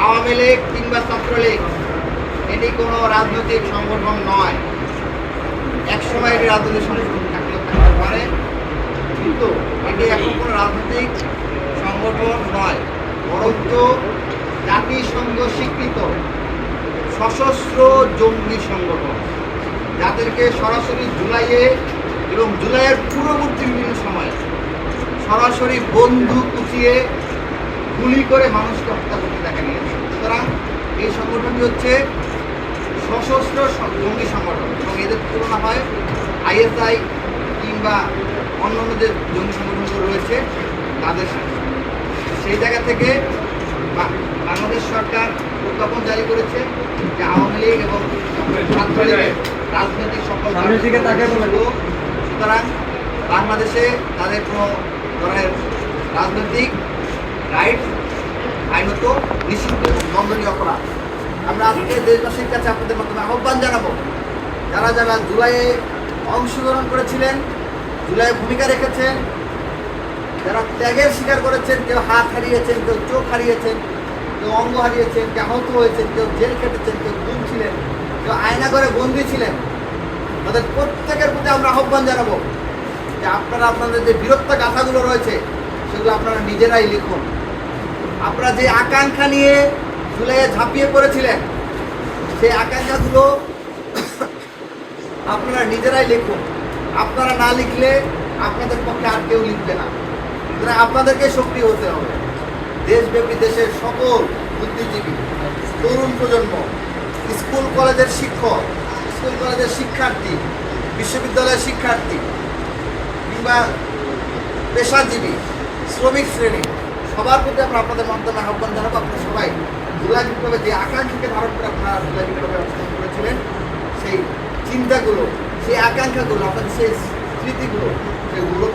আওয়ামী লীগ কিংবা ছাত্রলীগ এটি কোনো রাজনৈতিক সংগঠন নয়। একসময় এটি রাজনৈতিক সংগঠন থাকতে পারে, কিন্তু এটি এখন কোনো রাজনৈতিক সংগঠন নয়, বরঞ্চ জাতিসংঘ স্বীকৃত সশস্ত্র জঙ্গি সংগঠন, যাদেরকে সরাসরি জুলাইয়ে এবং জুলাইয়ের পূর্ববর্তী বিভিন্ন সময়ে সরাসরি বন্দুক উঁচিয়ে গুলি করে মানুষকে হত্যা করতে দেখা গিয়েছে। সুতরাং এই সংগঠনটি হচ্ছে সশস্ত্র জঙ্গি সংগঠন এবং এদের তুলনা হয় আইএসআই কিংবা অন্যান্য যে জঙ্গি সংগঠনগুলো রয়েছে তাদের সাথে। সেই জায়গা থেকে বাংলাদেশ সরকার প্রজ্ঞাপন জারি করেছে যে আওয়ামী লীগ এবং ছাত্রলীগের রাজনৈতিক সকল সুতরাং বাংলাদেশে তাদের কোনো ধরনের রাজনৈতিক রাইট আইনত নিষিদ্ধ এবং দণ্ডনীয় অপরাধ। আমরা আজকে দেশবাসীর কাছে আপনাদের মাধ্যমে আহ্বান জানাবো, যারা যারা জুলাইয়ে অংশগ্রহণ করেছিলেন, জুলাইয়ে ভূমিকা রেখেছেন, যারা ত্যাগের স্বীকার করেছেন, কেউ হাত হারিয়েছেন, কেউ চোখ হারিয়েছেন, কেউ অঙ্গ হারিয়েছেন, কেউ আহত হয়েছেন, কেউ জেল খেটেছেন, কেউ গুম ছিলেন, কেউ আয়নাঘরে বন্দী ছিলেন, তাদের প্রত্যেকের প্রতি আমরা আহ্বান জানাবো যে আপনারা আপনাদের যে বীরত্ব গাথাগুলো রয়েছে সেগুলো আপনারা নিজেরাই লিখুন। আপনারা যে আকাঙ্ক্ষা নিয়ে জুলাইয়ে ঝাঁপিয়ে পড়েছিলেন সেই আকাঙ্ক্ষাগুলো আপনারা নিজেরাই লিখুন। আপনারা না লিখলে আপনাদের পক্ষে আর কেউ লিখবে না। সুতরাং আপনাদেরকে সক্রিয় হতে হবে। দেশব্যাপী দেশের সকল বুদ্ধিজীবী, তরুণ প্রজন্ম, স্কুল কলেজের শিক্ষক, স্কুল কলেজের শিক্ষার্থী, বিশ্ববিদ্যালয়ের শিক্ষার্থী কিংবা পেশাজীবী, শ্রমিক শ্রেণী, সবার প্রতি আমরা আপনাদের মাধ্যমে আহ্বান জানাবো। আপনারা সবাই জুলাই বিপ্লবে যে আকাঙ্ক্ষাকে ধারণ করে আপনারা জুলাই বিপ্লবে অংশগ্রহণ করেছিলেন, সেই চিন্তাগুলো, সেই আকাঙ্ক্ষাগুলো, আপনাদের সেই স্মৃতিগুলো, সেই উল্লেখ